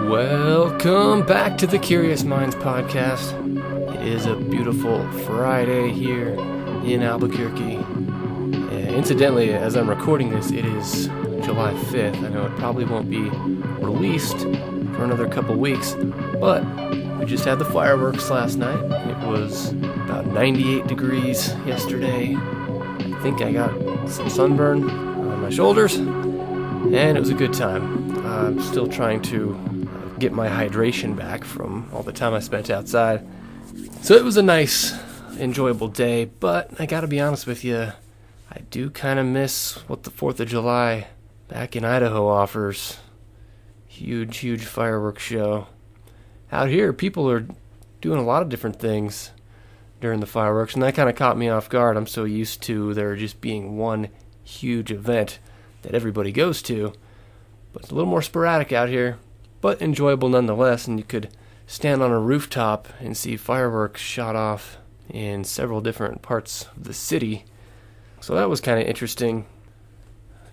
Welcome back to the Curious Minds podcast. It is a beautiful Friday here in Albuquerque. Incidentally, as I'm recording this, it is July 5th. I know it probably won't be released for another couple weeks, but we just had the fireworks last night. It was about 98 degrees yesterday. I think I got some sunburn on my shoulders, and it was a good time. I'm still trying to get my hydration back from all the time I spent outside. So it was a nice, enjoyable day, but I gotta be honest with you, I do kind of miss what the 4th of July back in Idaho offers. Huge fireworks show. Out here, people are doing a lot of different things during the fireworks, and that kind of caught me off guard. I'm so used to there just being one huge event that everybody goes to, but it's a little more sporadic out here, but enjoyable nonetheless, and you could stand on a rooftop and see fireworks shot off in several different parts of the city. So that was kind of interesting.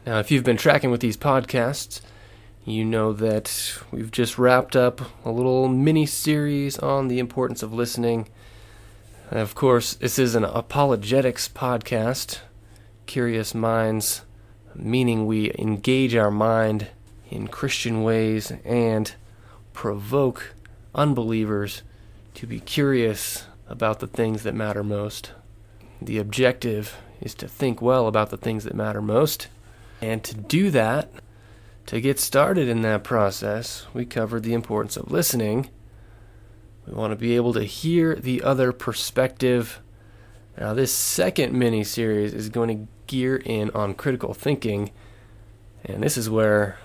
Now, if you've been tracking with these podcasts, you know that we've just wrapped up a little mini-series on the importance of listening. And of course, this is an apologetics podcast, Curious Minds, meaning we engage our mind in Christian ways and provoke unbelievers to be curious about the things that matter most. The objective is to think well about the things that matter most, and to do that, to get started in that process, we covered the importance of listening. We want to be able to hear the other perspective. Now, this second mini-series is going to gear in on critical thinking, and this is where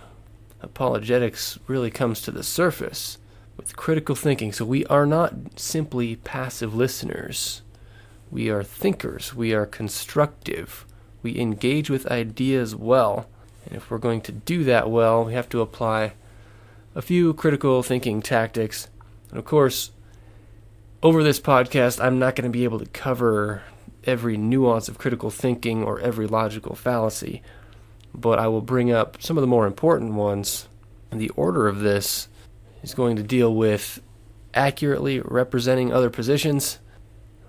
apologetics really comes to the surface with critical thinking. So we are not simply passive listeners. We are thinkers. We are constructive. We engage with ideas well. And if we're going to do that well, we have to apply a few critical thinking tactics. And of course, over this podcast, I'm not going to be able to cover every nuance of critical thinking or every logical fallacy, but I will bring up some of the more important ones. And the order of this is going to deal with accurately representing other positions.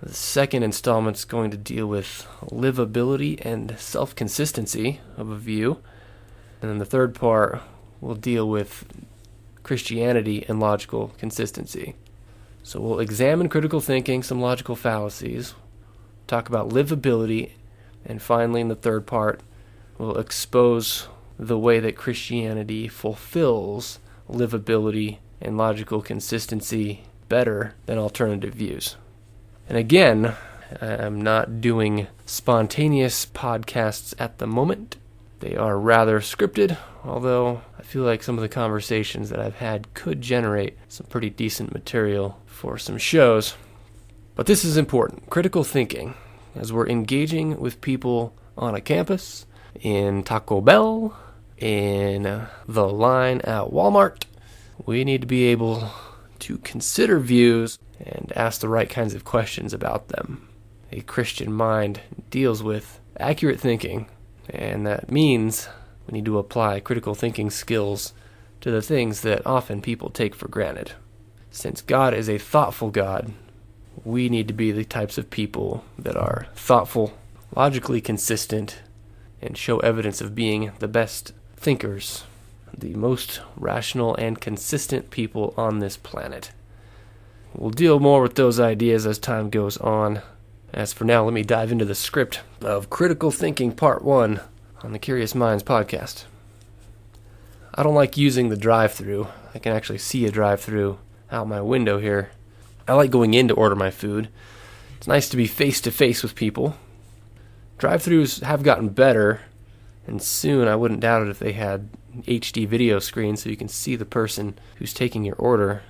The second installment is going to deal with livability and self-consistency of a view. And then the third part will deal with Christianity and logical consistency. So we'll examine critical thinking, some logical fallacies, talk about livability, and finally in the third part, we'll expose the way that Christianity fulfills livability and logical consistency better than alternative views. And again, I'm not doing spontaneous podcasts at the moment. They are rather scripted, although I feel like some of the conversations that I've had could generate some pretty decent material for some shows. But this is important, critical thinking, as we're engaging with people on a campus, in Taco Bell, in the line at Walmart. We need to be able to consider views and ask the right kinds of questions about them. A Christian mind deals with accurate thinking, and that means we need to apply critical thinking skills to the things that often people take for granted. Since God is a thoughtful God, we need to be the types of people that are thoughtful, logically consistent, and show evidence of being the best thinkers, the most rational and consistent people on this planet. We'll deal more with those ideas as time goes on. As for now, let me dive into the script of Critical Thinking Part 1 on the Curious Minds podcast. I don't like using the drive-thru. I can actually see a drive-thru out my window here. I like going in to order my food. It's nice to be face-to-face with people. Drive-thrus have gotten better, and soon I wouldn't doubt it if they had HD video screens so you can see the person who's taking your order.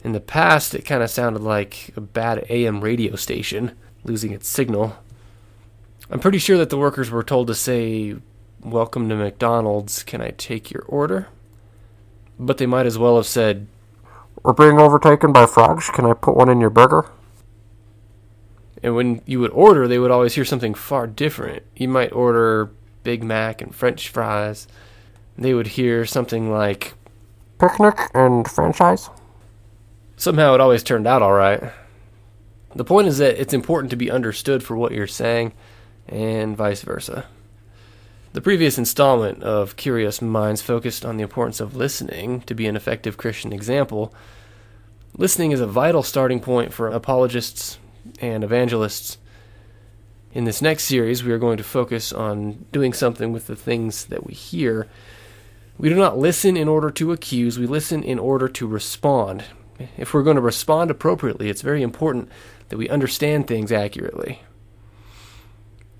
In the past, it kind of sounded like a bad AM radio station losing its signal. I'm pretty sure that the workers were told to say, "Welcome to McDonald's, can I take your order?" But they might as well have said, "We're being overtaken by frogs, can I put one in your burger?" And when you would order, they would always hear something far different. You might order Big Mac and French fries. They would hear something like picnic and french fries. Somehow it always turned out all right. The point is that it's important to be understood for what you're saying, and vice versa. The previous installment of Curious Minds focused on the importance of listening to be an effective Christian example. Listening is a vital starting point for apologists and evangelists. In this next series, we are going to focus on doing something with the things that we hear. We do not listen in order to accuse, we listen in order to respond. If we're going to respond appropriately, it's very important that we understand things accurately.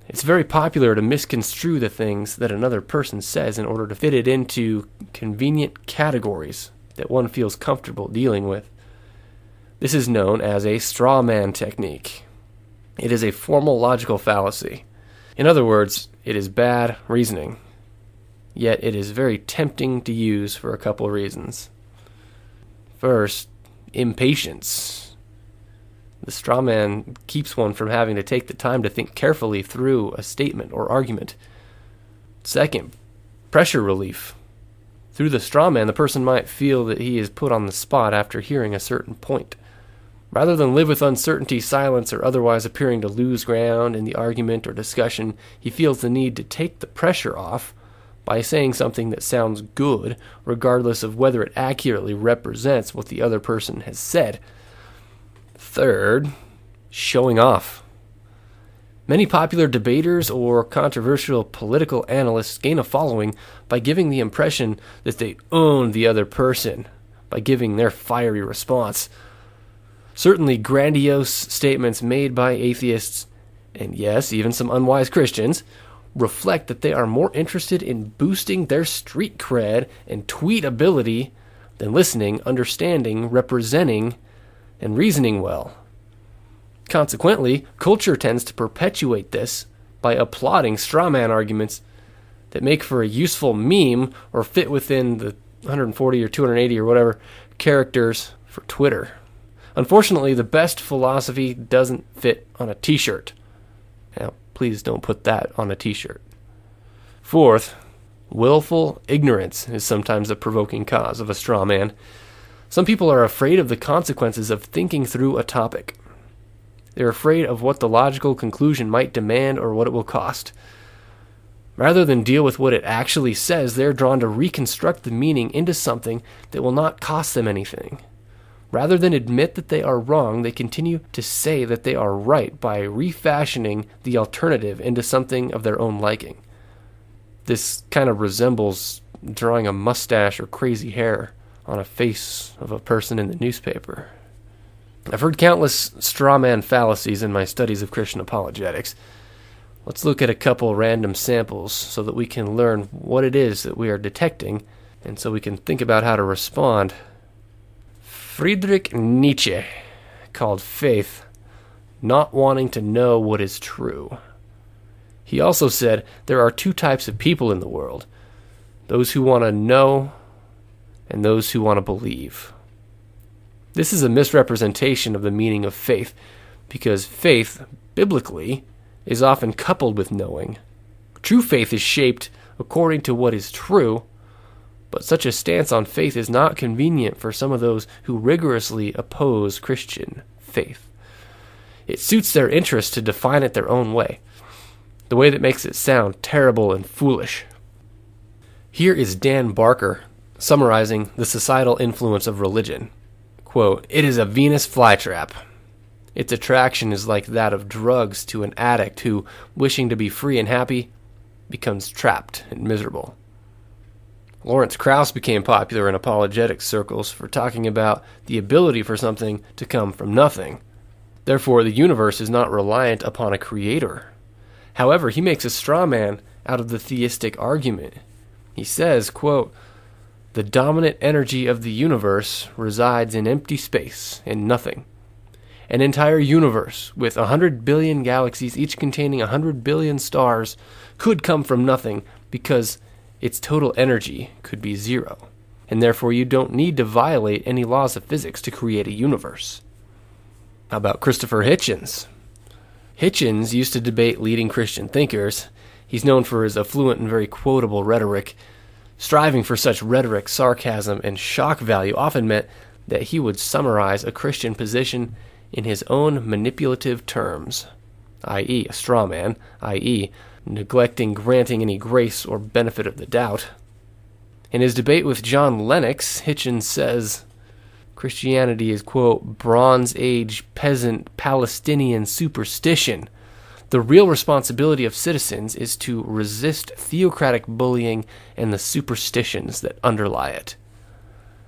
It's very popular to misconstrue the things that another person says in order to fit it into convenient categories that one feels comfortable dealing with. This is known as a straw man technique. It is a formal logical fallacy. In other words, it is bad reasoning. Yet it is very tempting to use for a couple reasons. First, impatience. The straw man keeps one from having to take the time to think carefully through a statement or argument. Second, pressure relief. Through the straw man, the person might feel that he is put on the spot after hearing a certain point. Rather than live with uncertainty, silence, or otherwise appearing to lose ground in the argument or discussion, he feels the need to take the pressure off by saying something that sounds good, regardless of whether it accurately represents what the other person has said. Third, showing off. Many popular debaters or controversial political analysts gain a following by giving the impression that they own the other person, by giving their fiery response. Certainly grandiose statements made by atheists, and yes, even some unwise Christians, reflect that they are more interested in boosting their street cred and tweet ability than listening, understanding, representing, and reasoning well. Consequently, culture tends to perpetuate this by applauding straw man arguments that make for a useful meme or fit within the 140 or 280 or whatever characters for Twitter. Unfortunately, the best philosophy doesn't fit on a t-shirt. Now, please don't put that on a t-shirt. Fourth, willful ignorance is sometimes a provoking cause of a straw man. Some people are afraid of the consequences of thinking through a topic. They're afraid of what the logical conclusion might demand or what it will cost. Rather than deal with what it actually says, they're drawn to reconstruct the meaning into something that will not cost them anything. Rather than admit that they are wrong, they continue to say that they are right by refashioning the alternative into something of their own liking. This kind of resembles drawing a mustache or crazy hair on a face of a person in the newspaper. I've heard countless straw man fallacies in my studies of Christian apologetics. Let's look at a couple random samples so that we can learn what it is that we are detecting, and so we can think about how to respond. Friedrich Nietzsche called faith not wanting to know what is true. He also said there are two types of people in the world, those who want to know and those who want to believe. This is a misrepresentation of the meaning of faith, because faith, biblically, is often coupled with knowing. True faith is shaped according to what is true, but such a stance on faith is not convenient for some of those who rigorously oppose Christian faith. It suits their interest to define it their own way, the way that makes it sound terrible and foolish. Here is Dan Barker summarizing the societal influence of religion. Quote, "It is a Venus flytrap. Its attraction is like that of drugs to an addict who, wishing to be free and happy, becomes trapped and miserable." Lawrence Krauss became popular in apologetic circles for talking about the ability for something to come from nothing. Therefore, the universe is not reliant upon a creator. However, he makes a straw man out of the theistic argument. He says, quote, "The dominant energy of the universe resides in empty space and nothing. An entire universe with 100 billion galaxies, each containing 100 billion stars, could come from nothing because its total energy could be zero. And therefore you don't need to violate any laws of physics to create a universe." How about Christopher Hitchens? Hitchens used to debate leading Christian thinkers. He's known for his affluent and very quotable rhetoric. Striving for such rhetoric, sarcasm, and shock value often meant that he would summarize a Christian position in his own manipulative terms, i.e. a straw man, i.e. neglecting granting any grace or benefit of the doubt. In his debate with John Lennox, Hitchens says, Christianity is, quote, Bronze Age peasant Palestinian superstition. The real responsibility of citizens is to resist theocratic bullying and the superstitions that underlie it.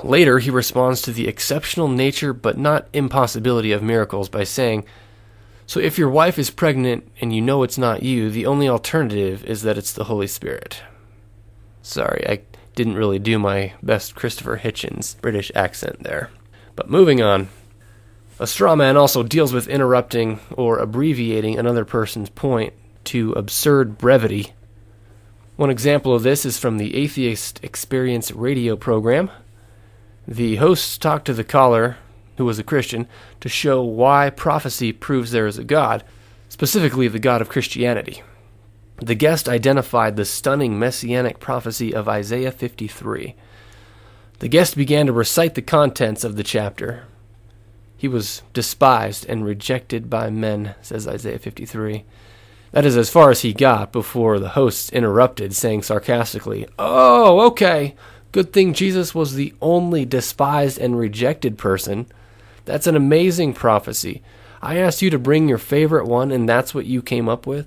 Later, he responds to the exceptional nature but not impossibility of miracles by saying, so if your wife is pregnant and you know it's not you, the only alternative is that it's the Holy Spirit. Sorry, I didn't really do my best Christopher Hitchens British accent there. But moving on. A straw man also deals with interrupting or abbreviating another person's point to absurd brevity. One example of this is from the Atheist Experience radio program. The hosts talked to the caller, who was a Christian, to show why prophecy proves there is a God, specifically the God of Christianity. The guest identified the stunning messianic prophecy of Isaiah 53. The guest began to recite the contents of the chapter. He was despised and rejected by men, says Isaiah 53. That is as far as he got before the hosts interrupted, saying sarcastically, "Oh, okay. Good thing Jesus was the only despised and rejected person. That's an amazing prophecy. I asked you to bring your favorite one, and that's what you came up with?"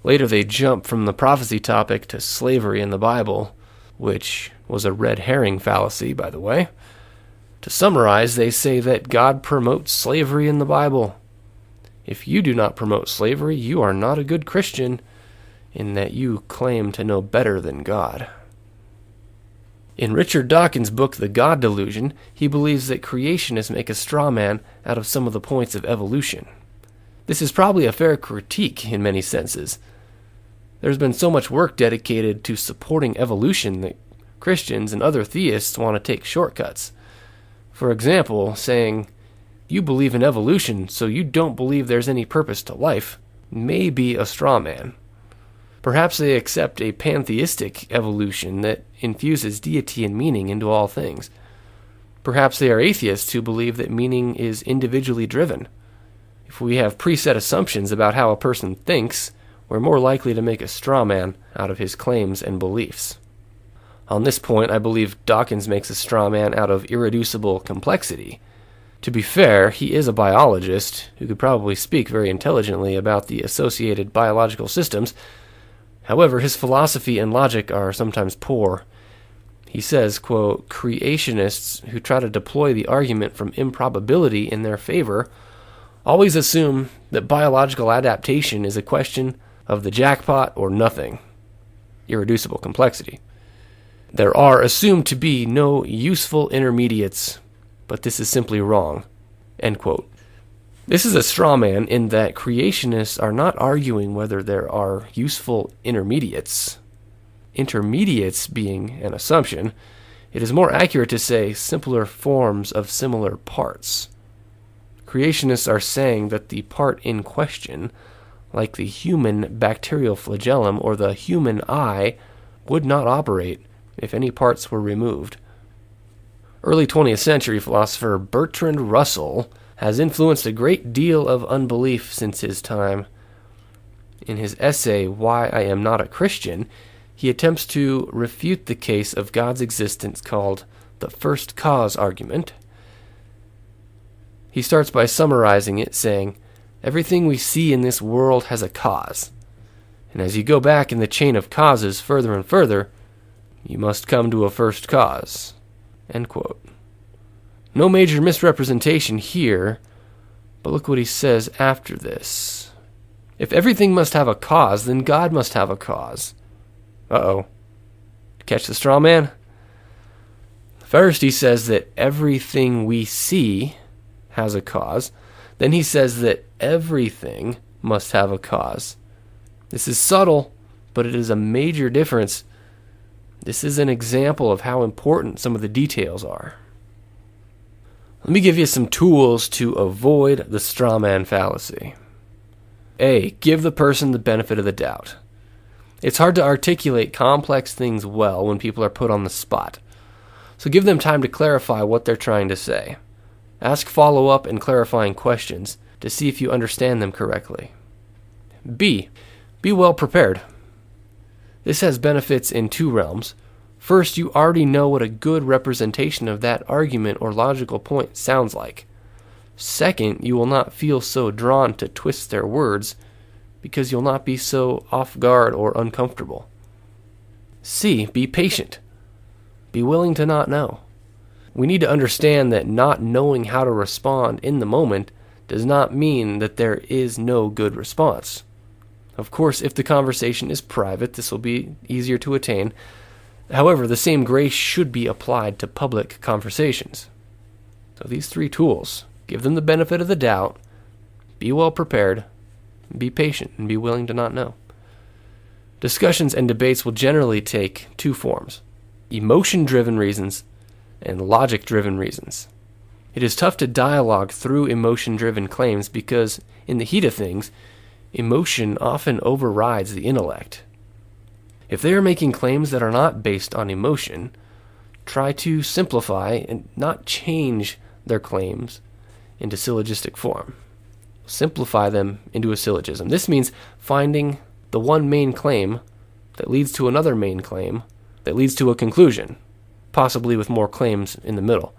Later they jumped from the prophecy topic to slavery in the Bible, which was a red herring fallacy, by the way. To summarize, they say that God promotes slavery in the Bible. If you do not promote slavery, you are not a good Christian, in that you claim to know better than God. In Richard Dawkins' book, The God Delusion, he believes that creationists make a straw man out of some of the points of evolution. This is probably a fair critique in many senses. There's been so much work dedicated to supporting evolution that Christians and other theists want to take shortcuts. For example, saying, you believe in evolution, so you don't believe there's any purpose to life, may be a straw man. Perhaps they accept a pantheistic evolution that infuses deity and meaning into all things. Perhaps they are atheists who believe that meaning is individually driven. If we have preset assumptions about how a person thinks, we're more likely to make a straw man out of his claims and beliefs. On this point, I believe Dawkins makes a straw man out of irreducible complexity. To be fair, he is a biologist who could probably speak very intelligently about the associated biological systems. However, his philosophy and logic are sometimes poor. He says, quote, creationists who try to deploy the argument from improbability in their favor always assume that biological adaptation is a question of the jackpot or nothing. Irreducible complexity. There are assumed to be no useful intermediates, but this is simply wrong. End quote. This is a straw man in that creationists are not arguing whether there are useful intermediates. Intermediates being an assumption, it is more accurate to say simpler forms of similar parts. Creationists are saying that the part in question, like the human bacterial flagellum or the human eye, would not operate if any parts were removed. Early 20th century philosopher Bertrand Russell has influenced a great deal of unbelief since his time. In his essay, Why I Am Not a Christian, he attempts to refute the case of God's existence called the first cause argument. He starts by summarizing it, saying, everything we see in this world has a cause. And as you go back in the chain of causes further and further, you must come to a first cause. End quote. No major misrepresentation here, but look what he says after this. If everything must have a cause, then God must have a cause. Uh-oh. Catch the straw man? First he says that everything we see has a cause. Then he says that everything must have a cause. This is subtle, but it is a major difference. This is an example of how important some of the details are. Let me give you some tools to avoid the straw man fallacy. A, give the person the benefit of the doubt. It's hard to articulate complex things well when people are put on the spot. So give them time to clarify what they're trying to say. Ask follow-up and clarifying questions to see if you understand them correctly. B, be well prepared. This has benefits in two realms. First, you already know what a good representation of that argument or logical point sounds like. Second, you will not feel so drawn to twist their words because you'll not be so off guard or uncomfortable. C, be patient. Be willing to not know. We need to understand that not knowing how to respond in the moment does not mean that there is no good response. Of course, if the conversation is private, this will be easier to attain. However, the same grace should be applied to public conversations. So these three tools, give them the benefit of the doubt, be well prepared, be patient, and be willing to not know. Discussions and debates will generally take two forms: emotion-driven reasons and logic-driven reasons. It is tough to dialogue through emotion-driven claims because, in the heat of things, emotion often overrides the intellect. If they are making claims that are not based on emotion, try to simplify and not change their claims into syllogistic form. Simplify them into a syllogism. This means finding the one main claim that leads to another main claim that leads to a conclusion, possibly with more claims in the middle.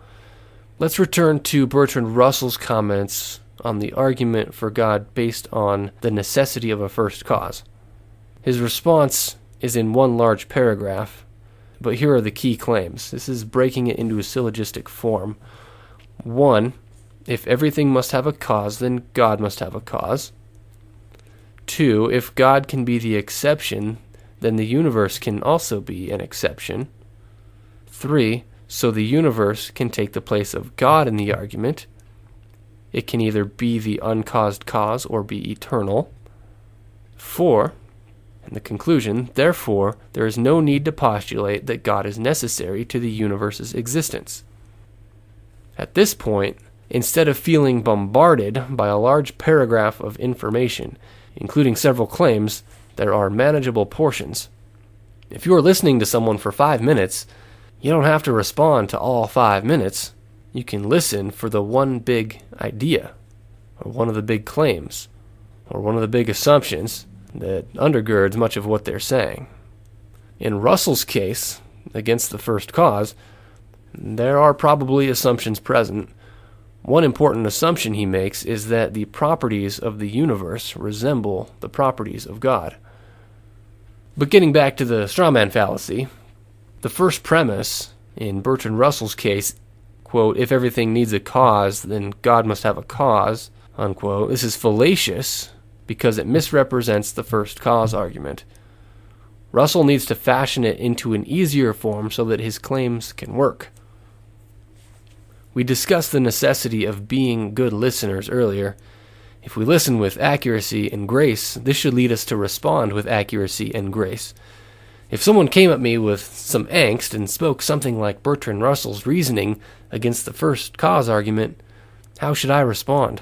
Let's return to Bertrand Russell's comments on the argument for God based on the necessity of a first cause. His response is in one large paragraph, but here are the key claims. This is breaking it into a syllogistic form. 1, if everything must have a cause, then God must have a cause. 2, if God can be the exception, then the universe can also be an exception. 3, so the universe can take the place of God in the argument. It can either be the uncaused cause or be eternal. 4, and the conclusion, therefore, there is no need to postulate that God is necessary to the universe's existence. At this point, instead of feeling bombarded by a large paragraph of information, including several claims, there are manageable portions. If you are listening to someone for 5 minutes, you don't have to respond to all 5 minutes. You can listen for the one big idea, or one of the big claims, or one of the big assumptions that undergirds much of what they're saying. In Russell's case, against the first cause, there are probably assumptions present. One important assumption he makes is that the properties of the universe resemble the properties of God. But getting back to the strawman fallacy, the first premise in Bertrand Russell's case, quote, if everything needs a cause, then God must have a cause, unquote, this is fallacious because it misrepresents the first cause argument. Russell needs to fashion it into an easier form so that his claims can work. We discussed the necessity of being good listeners earlier. If we listen with accuracy and grace, this should lead us to respond with accuracy and grace. If someone came at me with some angst and spoke something like Bertrand Russell's reasoning against the first cause argument, how should I respond?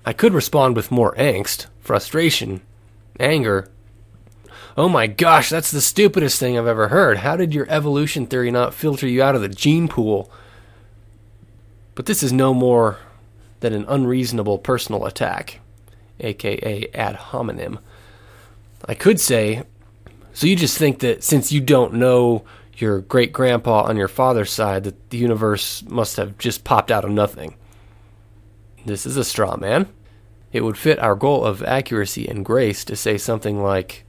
I could respond with more angst, frustration, anger. Oh my gosh, that's the stupidest thing I've ever heard. How did your evolution theory not filter you out of the gene pool? But this is no more than an unreasonable personal attack, aka ad hominem. I could say, so you just think that since you don't know your great-grandpa on your father's side, that the universe must have just popped out of nothing. This is a straw man. It would fit our goal of accuracy and grace to say something like,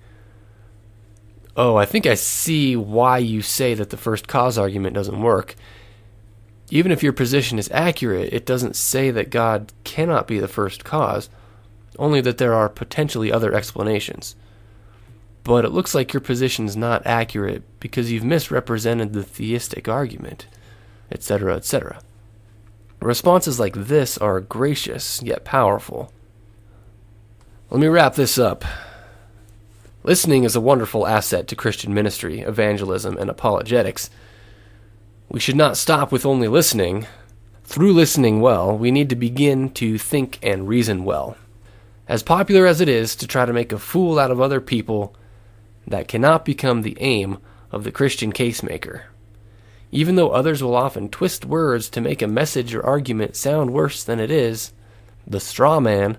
oh, I think I see why you say that the first cause argument doesn't work. Even if your position is accurate, it doesn't say that God cannot be the first cause, only that there are potentially other explanations. But it looks like your position is not accurate because you've misrepresented the theistic argument, etc., etc. Responses like this are gracious yet powerful. Let me wrap this up. Listening is a wonderful asset to Christian ministry, evangelism, and apologetics. We should not stop with only listening. Through listening well, we need to begin to think and reason well. As popular as it is to try to make a fool out of other people, that cannot become the aim of the Christian casemaker. Even though others will often twist words to make a message or argument sound worse than it is, the straw man,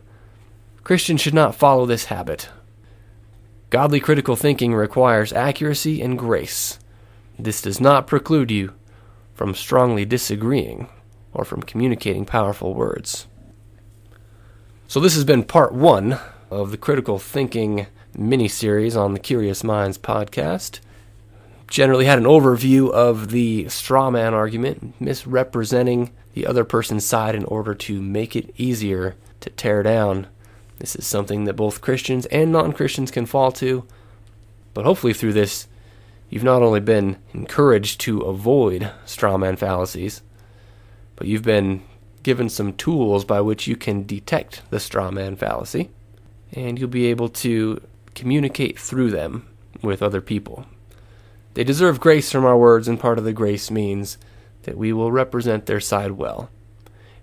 Christians should not follow this habit. Godly critical thinking requires accuracy and grace. This does not preclude you from strongly disagreeing or from communicating powerful words. So this has been part 1 of the critical thinking mini-series on the Curious Minds podcast. Generally had an overview of the straw man argument, misrepresenting the other person's side in order to make it easier to tear down. This is something that both Christians and non-Christians can fall to, but hopefully through this, you've not only been encouraged to avoid straw man fallacies, but you've been given some tools by which you can detect the straw man fallacy, and you'll be able to communicate through them with other people. They deserve grace from our words, and part of the grace means that we will represent their side well.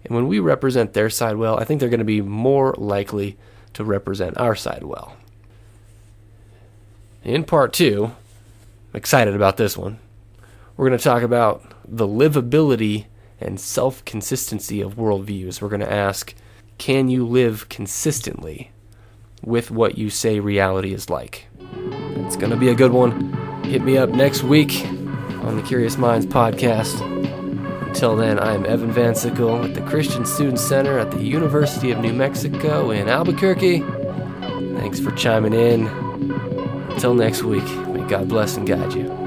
And when we represent their side well, I think they're going to be more likely to represent our side well. In part 2, I'm excited about this one. We're going to talk about the livability and self-consistency of worldviews. We're going to ask, can you live consistently with what you say reality is like? It's going to be a good one. Hit me up next week on the Curious Minds podcast. Until then, I'm Evan Van Sickle at the Christian Student Center at the University of New Mexico in Albuquerque. Thanks for chiming in. Until next week, may God bless and guide you.